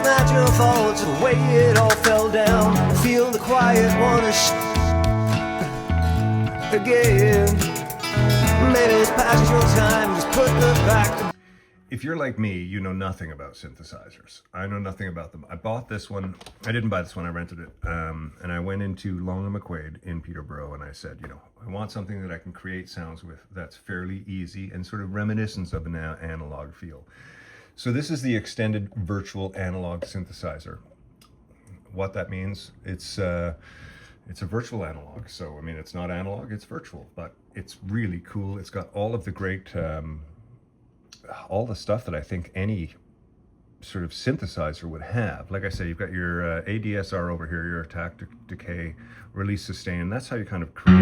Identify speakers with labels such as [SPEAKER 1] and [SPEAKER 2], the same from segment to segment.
[SPEAKER 1] natural thoughts of the way it all fell down. Feel the quiet wanna again. Maybe it's past your time, just put the back to.
[SPEAKER 2] If you're like me, you know nothing about synthesizers. I know nothing about them. I bought this one. I didn't buy this one, I rented it. And I went into Long and McQuaid in Peterborough and I said, you know, I want something that I can create sounds with that's fairly easy and sort of reminiscent of an analog feel. So this is the extended virtual analog synthesizer. What that means, it's a virtual analog. So, I mean, it's not analog, it's virtual, but it's really cool. It's got all of the great, all the stuff that I think any sort of synthesizer would have. Like I said, you've got your ADSR over here, your attack, decay, release, sustain, and that's how you kind of create.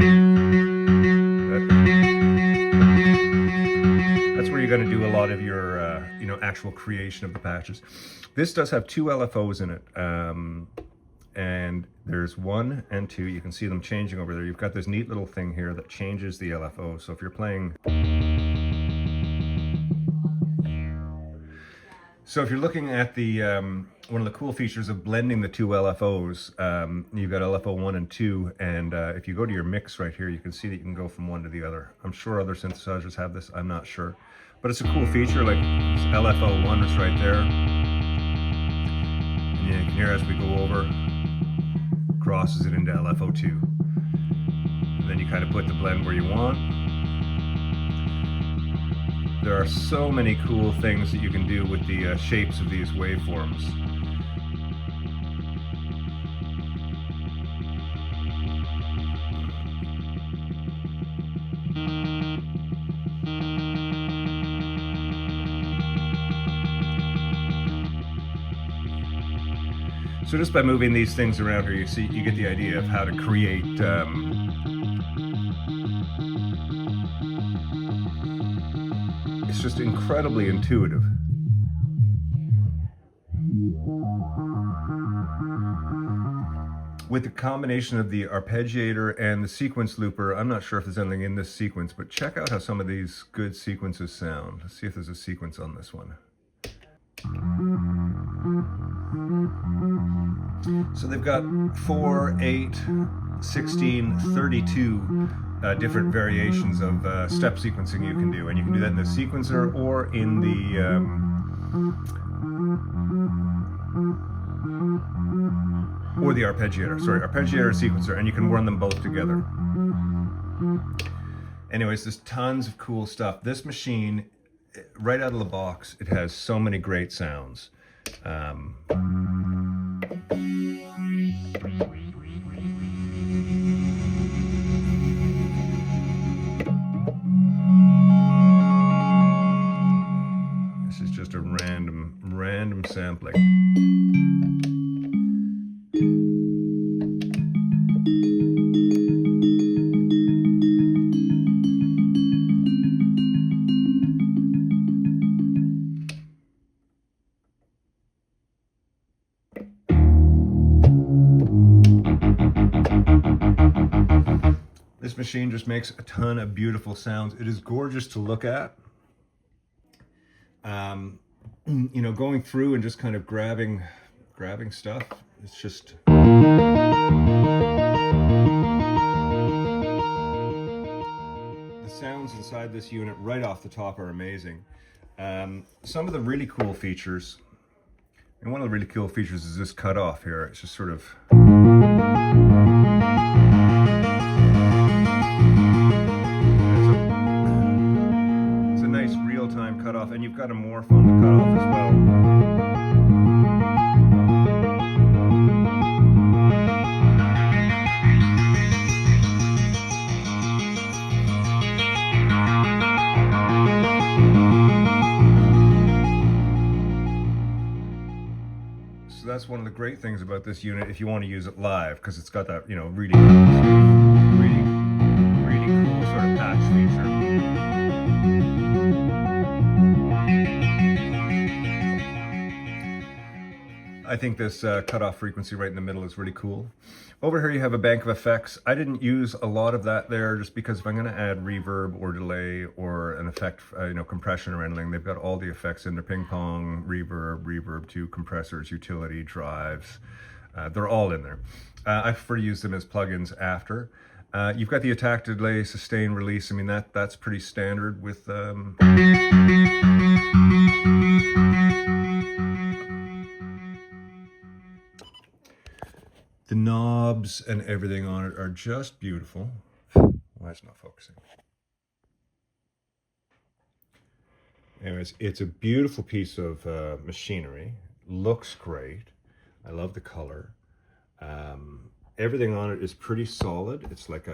[SPEAKER 2] That's where you're going to do a lot of your, you know, actual creation of the patches. This does have two LFOs in it, and there's 1 and 2. You can see them changing over there. You've got this neat little thing here that changes the LFO. So if you're playing. So if you're looking at the, one of the cool features of blending the two LFOs, you've got LFO 1 and 2, and if you go to your mix right here, you can see that you can go from one to the other. I'm sure other synthesizers have this, I'm not sure. But it's a cool feature, like LFO 1 is right there. And you can hear as we go over, crosses it into LFO 2. And then you kind of put the blend where you want. There are so many cool things that you can do with the shapes of these waveforms. So just by moving these things around here, you get the idea of how to create it's just incredibly intuitive. With the combination of the arpeggiator and the sequence looper, I'm not sure if there's anything in this sequence, but check out how some of these good sequences sound. Let's see if there's a sequence on this one. So they've got 4, 8, 16, 32 different variations of step sequencing you can do, and you can do that in the sequencer or in the arpeggiator. Sorry, arpeggiator and sequencer, and you can run them both together. Anyways, there's tons of cool stuff. This machine, right out of the box, it has so many great sounds. This is just a random sampling. This machine just makes a ton of beautiful sounds. It is gorgeous to look at. You know, going through and just kind of grabbing stuff. It's just. The sounds inside this unit right off the top are amazing. Some of the really cool features, and one of the really cool features is this cutoff here. It's just sort of. Cutoff, and you've got a morph on the cutoff as well. So that's one of the great things about this unit if you want to use it live, because it's got that, you know, really cool sort of patch feature. I think this cutoff frequency right in the middle is really cool. Over here you have a bank of effects. I didn't use a lot of that there just because if I'm going to add reverb or delay or an effect, compression or anything, they've got all the effects in there: ping pong, reverb, reverb 2, compressors, utility, drives. They're all in there. I prefer to use them as plugins after. You've got the attack, delay, sustain, release. I mean, that's pretty standard with... The knobs and everything on it are just beautiful. Why is it not focusing? Anyways, it's a beautiful piece of machinery. Looks great. I love the color. Everything on it is pretty solid. It's like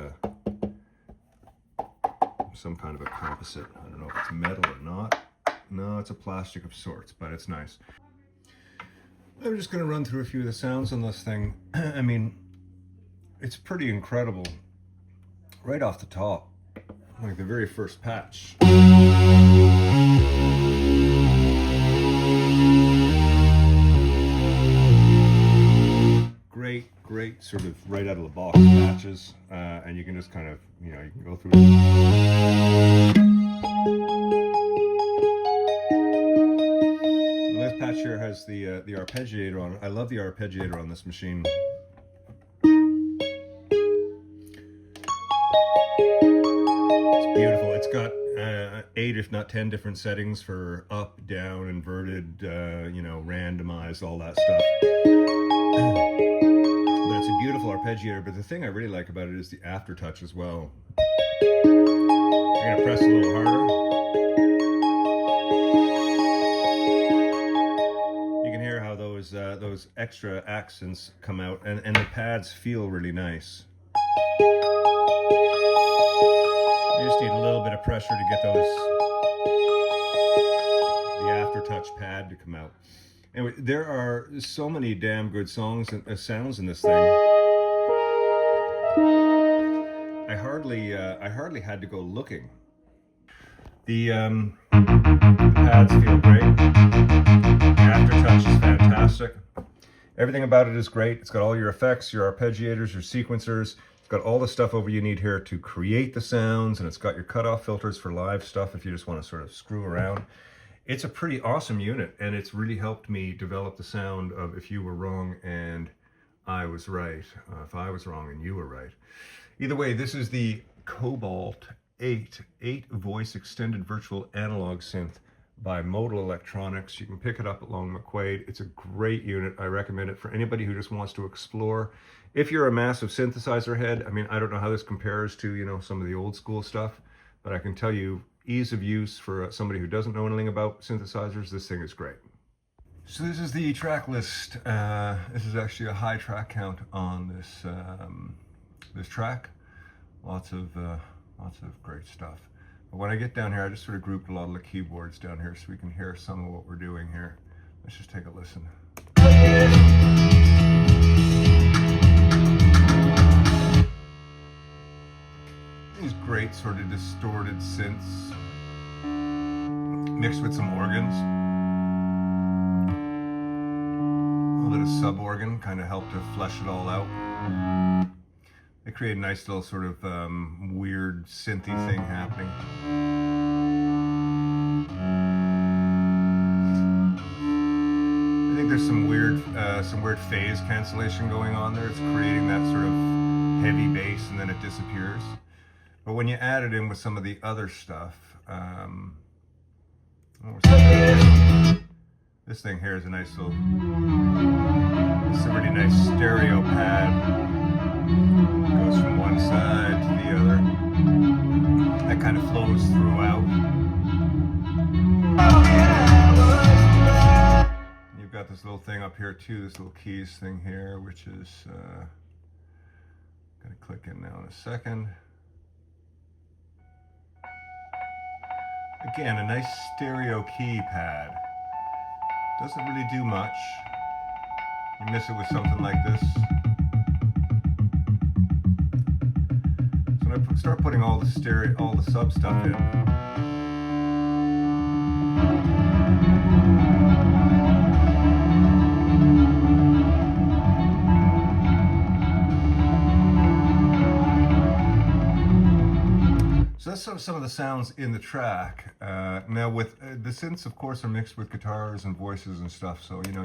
[SPEAKER 2] some kind of a composite. I don't know if it's metal or not. No, it's a plastic of sorts, but it's nice. I'm just going to run through a few of the sounds on this thing. I mean, it's pretty incredible right off the top, like the very first patch. Great sort of right out of the box patches, and you can just kind of, you can go through this patch here has the arpeggiator on it. I love the arpeggiator on this machine. It's beautiful. It's got 8 if not 10 different settings for up, down, inverted, randomized, all that stuff. But it's a beautiful arpeggiator, but the thing I really like about it is the aftertouch as well. I'm going to press a little harder. You can hear how those extra accents come out, and the pads feel really nice. You just need a little bit of pressure to get the aftertouch pad to come out. Anyway, there are so many damn good songs and sounds in this thing. I hardly had to go looking. The pads feel great. The aftertouch is fantastic. Everything about it is great. It's got all your effects, your arpeggiators, your sequencers. It's got all the stuff over you need here to create the sounds, and it's got your cutoff filters for live stuff if you just want to sort of screw around. It's a pretty awesome unit, and it's really helped me develop the sound of if you were wrong and I was right, if I was wrong and you were right. Either way, this is the Cobalt 8 voice extended virtual analog synth by Modal Electronics. You can pick it up at Long McQuaid. It's a great unit. I recommend it for anybody who just wants to explore. If you're a massive synthesizer head, I mean, I don't know how this compares to, some of the old school stuff, but I can tell you, ease of use for somebody who doesn't know anything about synthesizers, this thing is great. So this is the track list. This is actually a high track count on this this track. Lots of great stuff. But when I get down here, I just sort of grouped a lot of the keyboards down here so we can hear some of what we're doing here. Let's just take a listen. These great sort of distorted synths mixed with some organs. A little bit of sub-organ kind of helped to flesh it all out. They create a nice little sort of weird synthy thing happening. I think there's some weird phase cancellation going on there. It's creating that sort of heavy bass and then it disappears. But when you add it in with some of the other stuff, this thing here is a nice little, it's a really nice stereo pad. Goes from one side to the other. That kind of flows throughout. You've got this little thing up here too, this little keys thing here, which is, gonna click in now in a second. Again, a nice stereo key pad. Doesn't really do much. You miss it with something like this. So I'm gonna start putting all the sub stuff in. that's sort of some of the sounds in the track. Now with the synths, of course, are mixed with guitars and voices and stuff, so you know.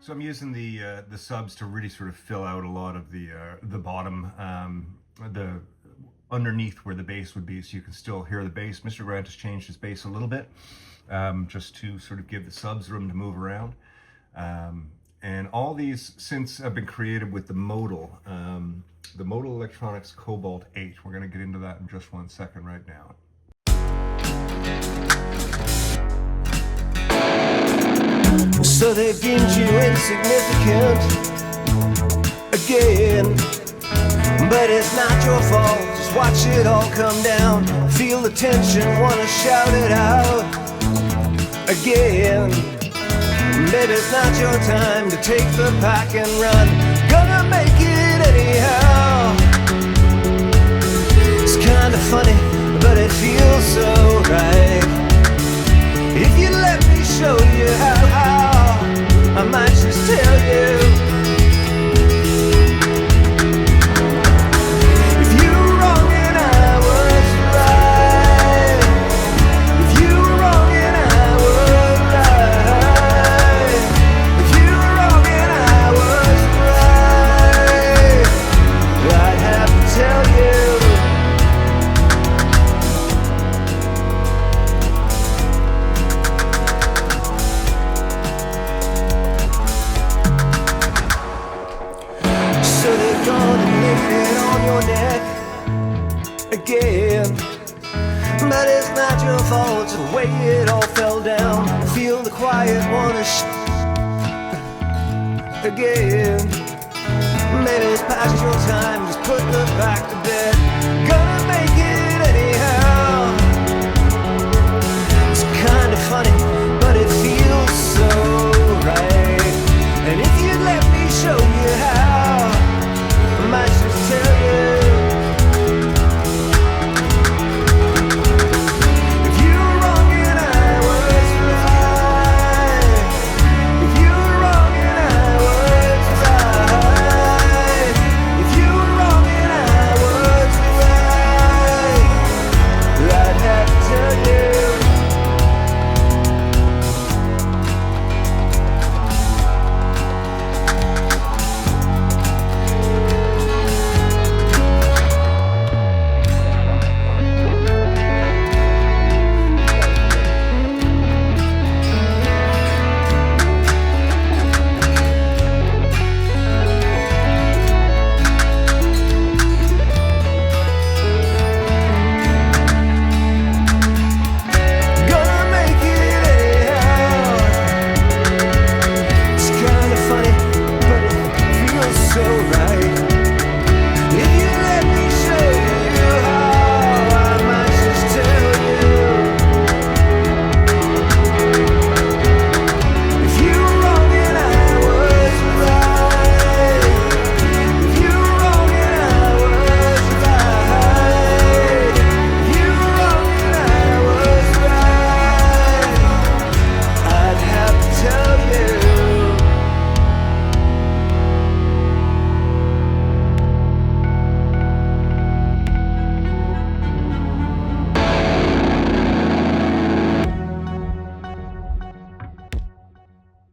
[SPEAKER 2] So I'm using the subs to really sort of fill out a lot of the bottom, the underneath where the bass would be, so you can still hear the bass. Mr. Grant has changed his bass a little bit, just to sort of give the subs room to move around. And all these synths have been created with the Modal Electronics Cobalt 8. We're going to get into that in just 1 second right now.
[SPEAKER 1] So they deemed you insignificant again, but it's not your fault. Just watch it all come down. Feel the tension, wanna shout it out again. Maybe it's not your time to take the pack and run. Gonna make it anyhow. It's kinda funny, but it feels so right. If you let me show you how, I might just tell you. If you were wrong and I was right, if you were wrong and I was right, if you were wrong and I was right, I'd have to tell you. Again, but it's not your fault. It's the way it all fell down. Feel the quiet, wanna again. Maybe it's past your time. Just put the back to bed. Gonna make